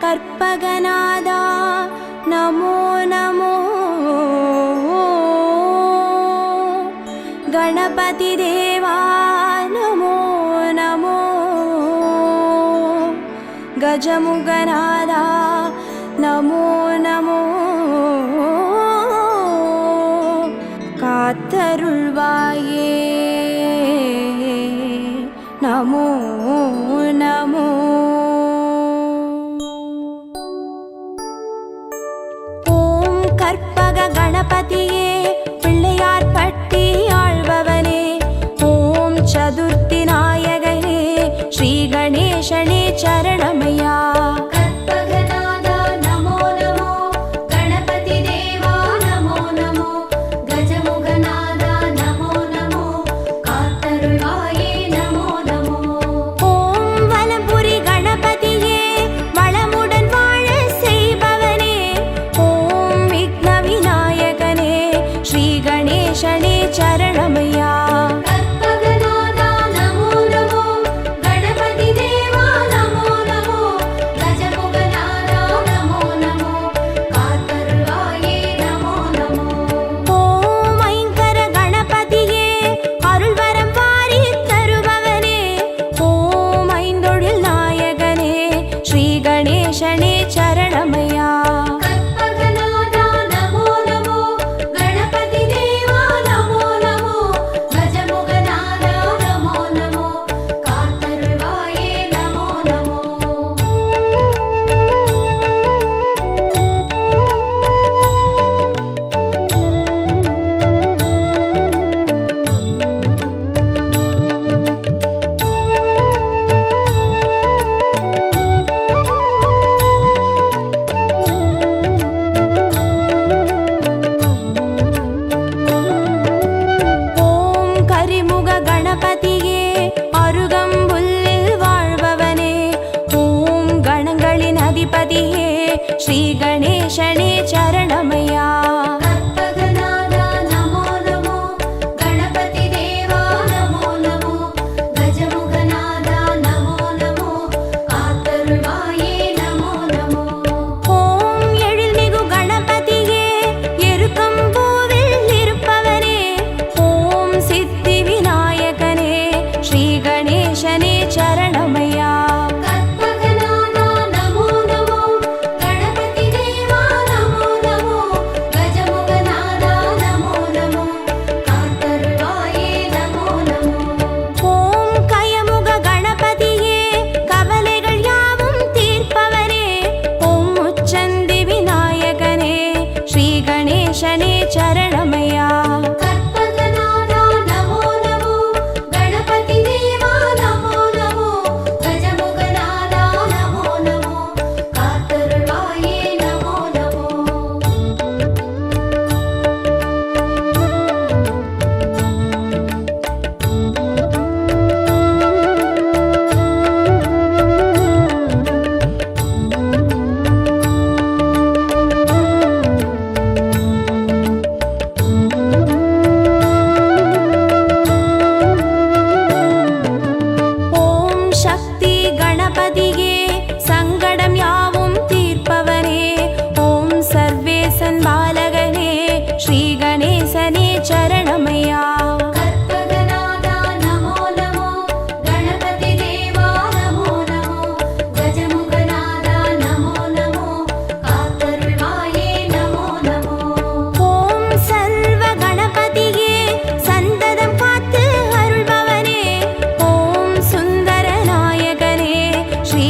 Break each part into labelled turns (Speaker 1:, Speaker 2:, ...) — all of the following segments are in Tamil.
Speaker 1: கற்பகநாதா நமோ நமோ. கணபதி தேவா நமோ நமோ. கஜமுகநாதா நமோ நமோ. காத்தருள்வாயே நமோ நமோ. ஓம் கற்பக கணபதியே பிள்ளையார் பட்டி ஆழ்பவனே. ஓம் சதுர்த்தி நாயகனே ஸ்ரீ கணேசனே சரணமையா. கணேசனே சரணமையா.
Speaker 2: கற்பகநாதா நமோ நமோ. கணபதி தேவா நமோ நமோ. கஜமுகநாதா நமோ நமோ. காத்தருள்வாயே நமோ நமோ.
Speaker 1: ஓம் ஐங்கர கணபதியே அருள்வரம் வாரி தருபவனே. ஓம் ஐந்தொழில் நாயகனே ஸ்ரீ கணேசனே சரணமையா. கணபதியே அருகம்புல்லில் வாழ்பவனே. ஓம் கணங்களின் அதிபதியே ஸ்ரீ கணேசனே சரணமையா.
Speaker 2: கற்பகநாதா நமோ நமோ. கணபதி தேவா நமோ நமோ. கஜமுகநாதா நமோ நமோ. காத்தருள்வாயே நமோ நமோ.
Speaker 1: ஓம் எழில்மிகு கணபதியே எருக்கம்பூவில் இருப்பவனே. ஓம் சித்தி விநாயகனே ஸ்ரீ கணேசனே சரணமையா.
Speaker 2: கற்பகநாதா நமோ நமோ. கணபதி தேவா நமோ நமோ. கஜமுகநாதா நமோ நமோ. காத்தருள்வாயே நமோ நமோ.
Speaker 1: ஓம் கயமுக கணபதியே கவலைகள் யாவும் தீர்ப்பவனே. ஓம் முச்சந்தி விநாயகனே ஸ்ரீ கணேசனே சரணமையா.
Speaker 2: கற்பகநாதா நமோ நமோ. கணபதி தேவா நமோ நமோ. கஜமுகநாதா நமோ நமோ. காத்தருள்வாயே நமோ நமோ.
Speaker 1: ஓம் சக்தி கணபதியே சங்கடம் யாவும் தீர்ப்பவனே. ஓம் சர்வேசன் பாலகனே ஸ்ரீ கணேசனே சரணமையா.
Speaker 2: கற்பகநாதா நமோ நமோ. கணபதி தேவா நமோ நமோ. கஜமுகநாதா நமோ நமோ. காத்தருள்வாயே நமோ நமோ.
Speaker 1: ஓம் சர்வ கணபதியே சந்ததம் காத்து அருள்பவனே. ஓம் சுந்தர நாயகனே ஸ்ரீ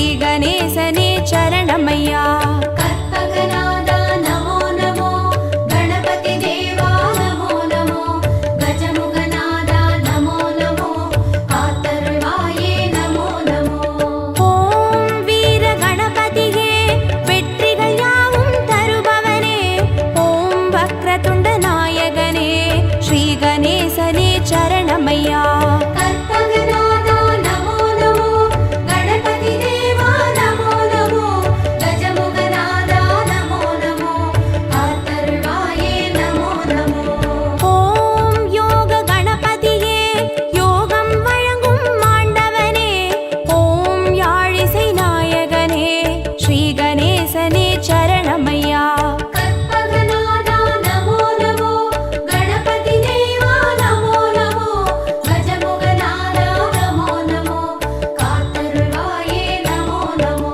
Speaker 1: ஸ்ரீ கணேசனே சரணமையா.
Speaker 2: கற்பகநாதா நமோ நமோ, கணபதி தேவா நமோ நமோ, கஜமுகநாதா நமோ நமோ, காத்தருள்வாயே நமோ நமோ.
Speaker 1: ஓம் வீர கணபதியே வெற்றிகள் யாவும் தருபவனே, ஓம் வக்ரதுண்ட நாயகனே ஸ்ரீ கணேசனே சரணமையா.
Speaker 2: கற்பகநாதா நமோ நமோ, கணபதி தேவா நமோ நமோ, கஜமுகநாதா நமோ நமோ, காத்தருள்வாயே நமோ நமோ.
Speaker 1: ஓம் யோக கணபதியே யோகம் வழங்கும் ஆண்டவனே, ஓம் யாழிசை நாயகனே ஸ்ரீ கணேசனே சரணமையா.
Speaker 2: கற்பகநாதா நமோ நமோ, கணபதி தேவா நமோ நமோ, கஜமுகநாதா நமோ நமோ, காத்தருள்வாயே நமோ நமோ.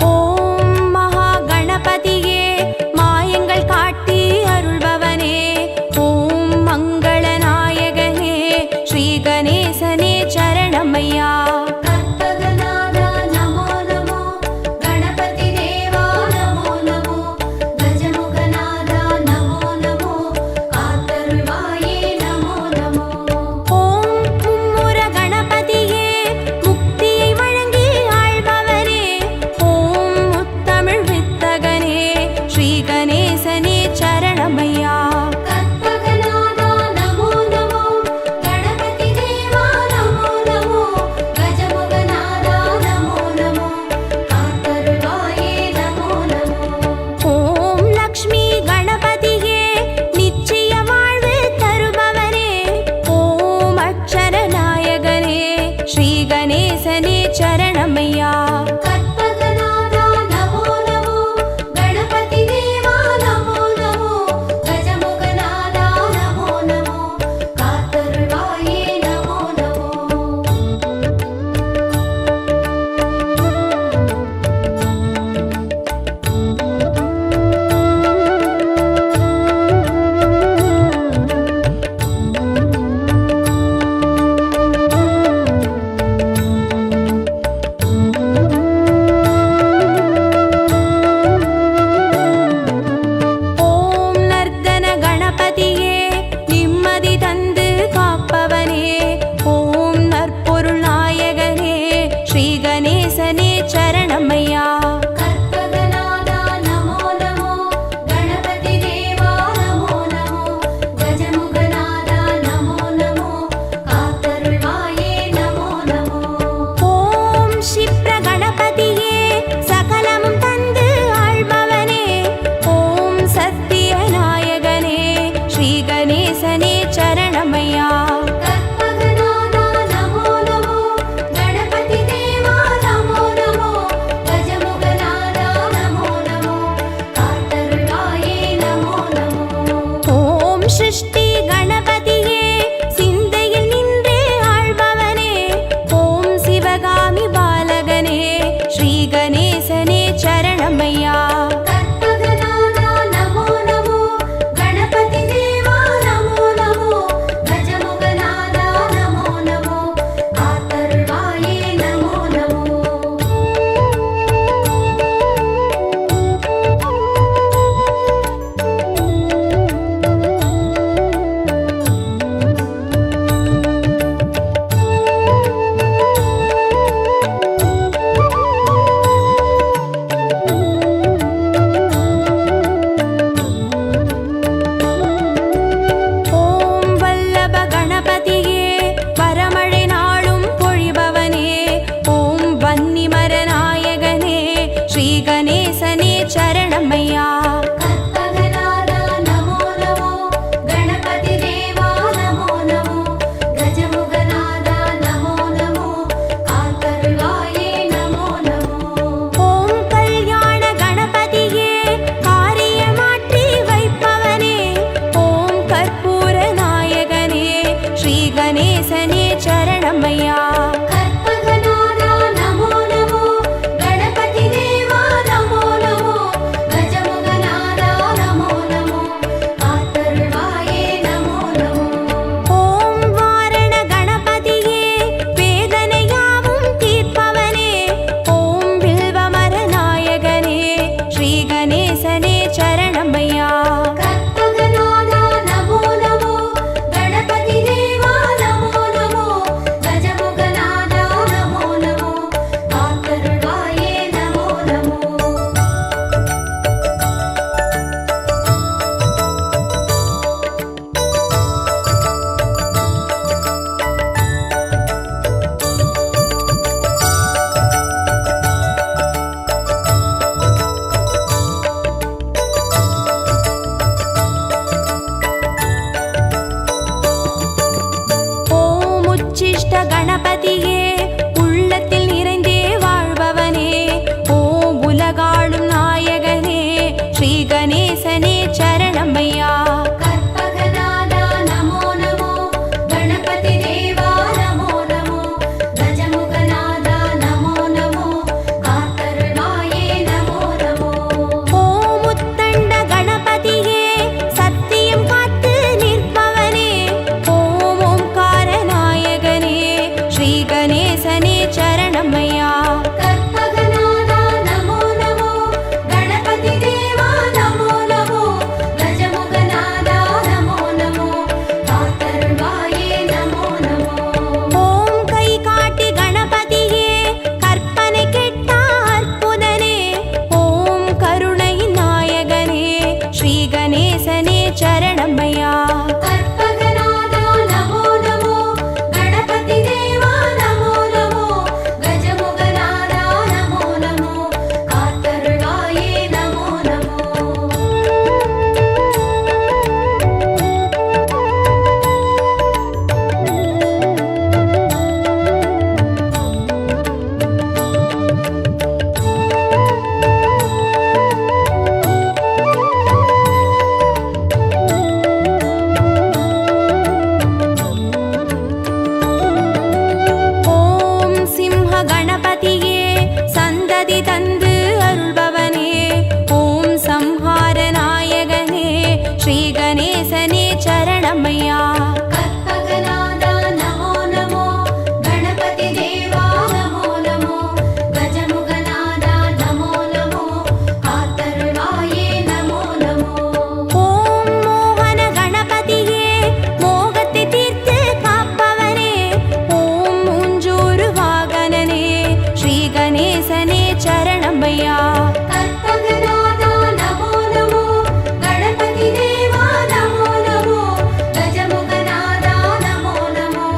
Speaker 1: ஓம் மகா கணபதியே மாயங்கள் காட்டி அருள்பவனே, ஓம் மங்கள நாயகனே ஸ்ரீ கணேசனே சரணமையா.
Speaker 2: கற்பகநாதா நமோ நமோ, கணபதி தேவா நமோ நமோ, கஜமுகநாதா நமோ நமோ, காத்தருள்வாயே நமோ நமோ.
Speaker 1: ஓம் மும்முர கணபதியே முக்தியை வழங்கி ஆள்பவனே, ஓம் முத்தமிழ் வித்தகனே ஸ்ரீ கணேசனே சரணமையா.
Speaker 2: கற்பகநாதா நமோ நமோ, கணபதி தேவா நமோ நமோ, கஜமுகநாதா நமோ நமோ, காத்தருள்வாயே நமோ நமோ.
Speaker 1: ஓம் லக்ஷ்மி கணபதியே நிச்சய வாழ்வு தருபவனே, ஓம் அக்ஷர நாயகனே ஸ்ரீ கணேசனே சரணமையா.
Speaker 2: கற்பகநாதா நமோ நமோ, கணபதி தேவா நமோ நமோ, கஜமுகநாதா நமோ நமோ, காத்தருள்வாயே நமோ நமோ.
Speaker 1: ஓம் நர்தன கணபதியே நிம்மதி தந்து காப்பவனே, ஓம் நற்பொருள் நாயகனே ஸ்ரீ கணேசனே சரணமையா.
Speaker 2: கற்பகநாதா நமோ நமோ, கணபதி தேவா நமோ நமோ, கஜமுகநாதா நமோ நமோ, காத்தருள்வாயே நமோ நமோ.
Speaker 1: ஓம் க்ஷிப்ர கணபதியே சகலமும் தந்து ஆள்பவனே, ஓம் சத்திய நாயகனே ஸ்ரீ கணேசனே சரணமையா.
Speaker 2: கற்பகநாதா நமோ நமோ, கணபதி தேவா நமோ நமோ, கஜமுகநாதா நமோ நமோ, காத்தருள்வாயே நமோ நமோ.
Speaker 1: ஓம் சிருஷ்டி கணபதியே சிந்தையில் நின்றே ஆள்பவனே, ஓம் சிவகாமி பாலகனே ஸ்ரீ கணேசனே சரணமையா.
Speaker 2: கற்பகநாதா நமோ நமோ, கணபதி தேவா நமோ நமோ, கஜமுகநாதா
Speaker 1: சரணமையா.
Speaker 2: கற்பகநாதா நமோ நமோ, கணபதி தேவா நமோ நமோ, கஜமுகநாதா நமோ நமோ, காத்தருள்வாயே நமோ நமோ.
Speaker 1: ஓம் வாரண கணபதியே வேதனையாவும் தீர்ப்பவனே, ஓம் வில்வமர நாயகனே ஸ்ரீ கணேசனே சரணமையா.
Speaker 2: கற்பகநாதா நமோ நமோ, கணபதி தேவா நமோ நமோ, கஜமுகநாதா நமோ நமோ, காத்தருள்வாயே நமோ நமோ.
Speaker 1: ஓம் உச்சிஷ்ட கணபதியே உள்ளத்தில் நிறைந்தே வாழ்பவனே, ஓம் உலகாளும் நாயகனே ஸ்ரீ கணேசனே சரணமையா.
Speaker 2: கற்பகநாதா நமோ நமோ, கணபதி தேவா நமோ நமோ, கஜமுகநாதா நமோ நமோ, காத்தருள்வாயே நமோ நமோ.
Speaker 1: ஓம் உத்தண்ட கணபதியே சத்தியம் காத்து நிற்பவனே, ஓம் ஓம்கார நாயகனே ஸ்ரீ கணேசனே சரணமையா.
Speaker 2: கற்பகநாதா நமோ நமோ, கணபதி தேவா நமோ நமோ, கஜமுகநாதா நமோ நமோ, காத்தருள்வாயே நமோ நமோ.
Speaker 1: ஓம் கை காட்டி கணபதியே கற்பனை கெட்டா அற்புதனே, ஓம் கருணை நாயகனே ஸ்ரீ கணேசனே சரணமையா.
Speaker 2: கற்பகநாதா நமோ நமோ, கணபதி தேவா நமோ நமோ, கஜமுகநாதா நமோ நமோ, காத்தருள்வாயே நமோ நமோ.
Speaker 1: ஓம் சிம்ஹ கணபதியே சந்ததி தந்து அருள்பவனே, ஓம் சம்ஹார நாயகனே ஸ்ரீ கணேசனே சரணமையா.
Speaker 2: கற்பகநாதா நமோ நமோ, கணபதி தேவா நமோ நமோ, கஜமுகநாதா நமோ நமோ, காத்தருள்வாயே நமோ நமோ.
Speaker 1: ஓம் மோகன கணபதியே மோகத்தை தீர்த்து காப்பவனே, ஓம் மூஞ்சூறு வாகனனே ஸ்ரீ கணேசனே சரணமையா.
Speaker 2: கற்பகநாதா நமோ நமோ, கணபதி தேவா நமோ நமோ, கஜமுகநாதா நமோ நமோ,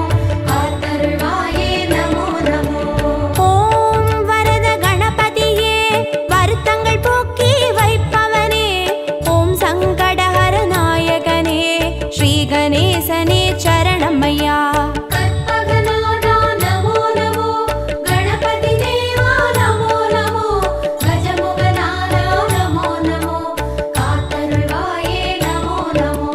Speaker 2: காத்தருள்வாயே நமோ நமோ.
Speaker 1: ஓம் வரத கணபதியே வருத்தங்கள் போக்கி வைப்பவனே, ஓம் சங்கடஹர நாயகனே ஸ்ரீ கணேசனே சரணமையா.
Speaker 2: கற்பகநாதா நமோ நமோ, கணபதி தேவா நமோ நமோ, கஜமுகநாதா நமோ நமோ, காத்தருள்வாயே நமோ நமோ.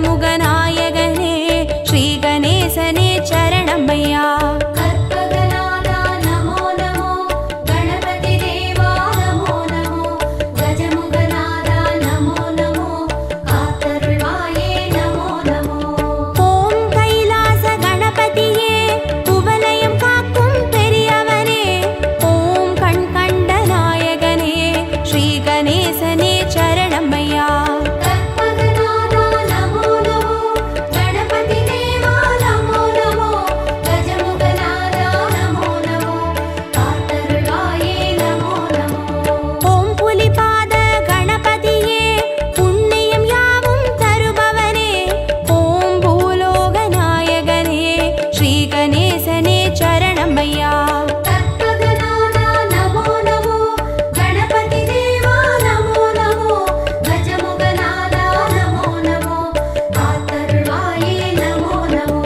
Speaker 1: கஜமுகநாயகனே ஸ்ரீ கணேசனே சரணமையா.
Speaker 2: கற்பகநாதா நமோ நமோ கணபதி தேவா நமோ நமோ கஜமுகநாதா நமோ நமோ காத்தருள்வாயே நமோ நமோ.
Speaker 1: ஓம் கைலாச கணபதியே குவலயம் காக்கும் பெரியவனே ஓம் கண் கண்ட நாயகனே ஸ்ரீ கணேசனே சரணமையா.
Speaker 2: கற்பகநாதா நமோ நமோ கணபதி தேவா நமோ நமோ கஜமுகநாதா நமோ நமோ காத்தருள்வாயே நமோ நமோ.
Speaker 1: ஓம் புலிபாத கணபதியே புண்ணியம் யாவும் தருபவனே ஓம் பூலோக நாயகனே ஸ்ரீ கணேசனே சரணமையா.
Speaker 2: கற்பகநாதா நமோ நமோ கணபதி தேவா நமோ நமோ கஜமுகநாதா நமோ நமோ காத்தருள்வாயே நமோ நமோ.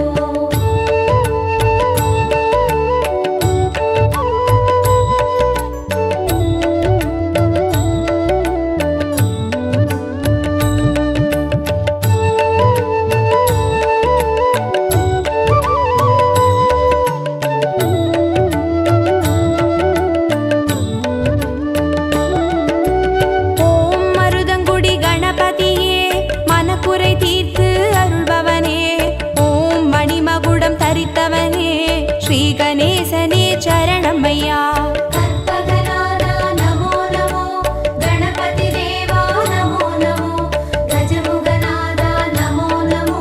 Speaker 1: ஓம் மருதங்குடி கணபதியே மனக்குறை தீர்த்து அருள்பவனே ஓம் மணிமகுடம் தரித்தவனே ஸ்ரீ கணேசனே சரணமையா.
Speaker 2: கற்பகநாதா நமோ நமோ கணபதி தேவா நமோ நமோ கஜமுகநாதா நமோ நமோ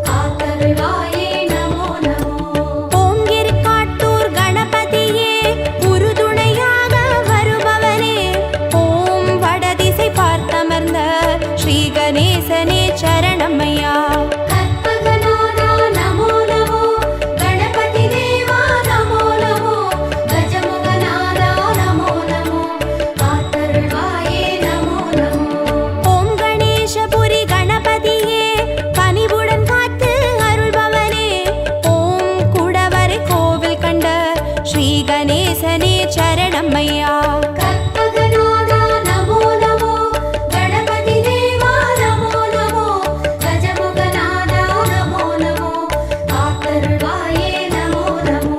Speaker 2: காத்தருள்வாயே நமோ நமோ.
Speaker 1: ஓம் கிரிக்காட்டூர் கணபதியே உறுதுணையாக வருபவனே ஓம் வடதிசை பார்த்தமர்ந்த ஸ்ரீ கணேசனே சரணமையா.
Speaker 2: கற்பகநாதா நமோ நமோ கணபதி தேவா நமோ நமோ கஜமுகநாதா நமோ நமோ காத்தருள்வாயே நமோ நமோ.
Speaker 1: ஓம் கணேசபுரி கணபதியே கனிவுடன் காத்து அருள்பவனே ஓம் குடவரை கோவில் கண்ட ஸ்ரீ கணேசனே சரணமையா.
Speaker 2: கற்பகநாதா நமோ நமோ கணபதி தேவா நமோ நமோ கஜமுகநாதா நமோ நமோ காத்தருள்வாயே நமோ நமோ.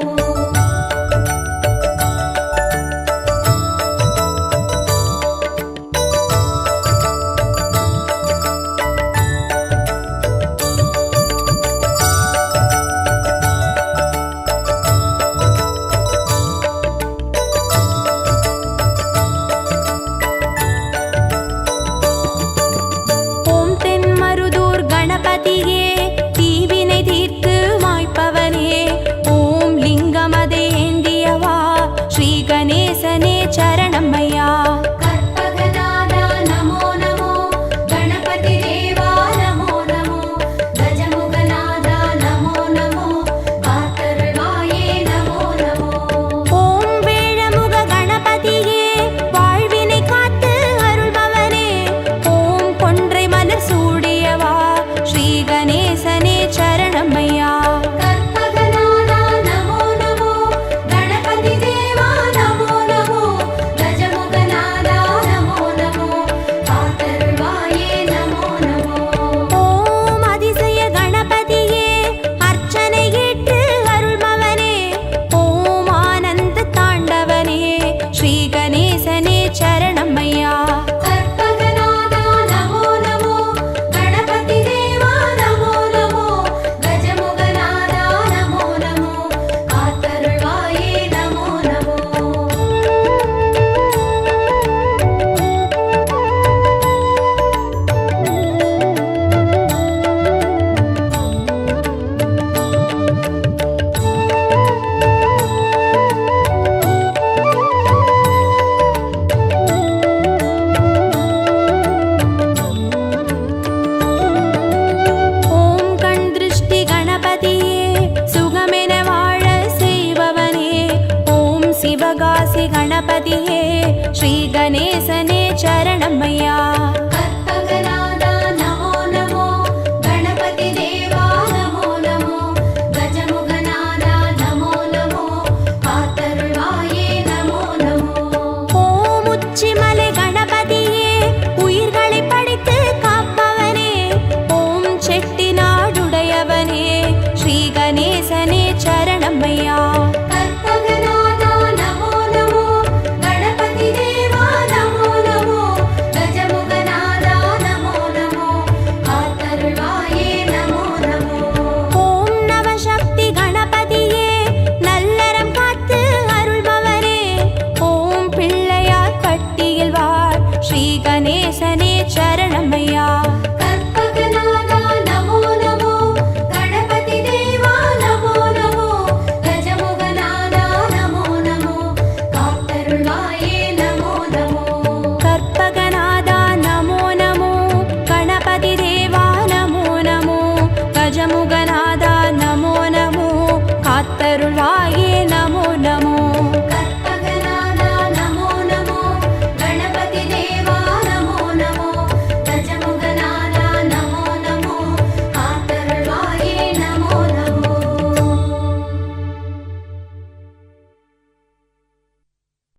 Speaker 1: ஓம் தென்மருதூர் கணபதியே தீவினை தீர்த்து மாய்ப்பவனே ஓம் லிங்கமதை ஏந்தியவா ஸ்ரீ கணேசனே சரணமையா.
Speaker 2: கற்பகநாதா நமோ நமோ கணபதி தேவா நமோ நமோ கஜமுகநாதா நமோ நமோ காத்தருள்வாயே நமோ நமோ.
Speaker 1: ஓம் வேழமுக கணபதியே வாழ்வினை காத்து அருள்பவனே ஓம் கொன்றை மலர் சூடியவா ஸ்ரீ கணேசனே சரணமையா.
Speaker 2: கற்பகநாதா நமோ நமோ கணபதி தேவா நமோ நமோ கஜமுகநாதா நமோ நமோ காத்தருள்வாயே நமோ நமோ.
Speaker 1: ஓம் அதிசய கணபதியே அர்ச்சனை ஏற்று அருள்பவனே ஓம் ஆனந்த தாண்டவனே ஸ்ரீ கணேசனே சரணமையா.
Speaker 2: கற்பகநாதா நமோ நமோ கணபதி தேவா நமோ நமோ கஜமுகநாதா நமோ நமோ காத்தருள்வாயே நமோ நமோ.
Speaker 1: ஓம் கண் திருஷ்டி கணபதியே சுகமென வாழ செய்பவனே ஓம் சிவகாசி கணபதியே ஸ்ரீ கணேசனே சரணமையா.
Speaker 2: கற்பகநாதா நமோ நமோ கணபதி தேவா நமோ நமோ கஜமுகநாதா நமோ நமோ காத்தருள்வாயே நமோ நமோ.
Speaker 1: ஓம் உச்சிமலை கணபதியே உயிர்களை படைத்து காப்பவனே ஓம் செட்டி நேசனே சரணமையா.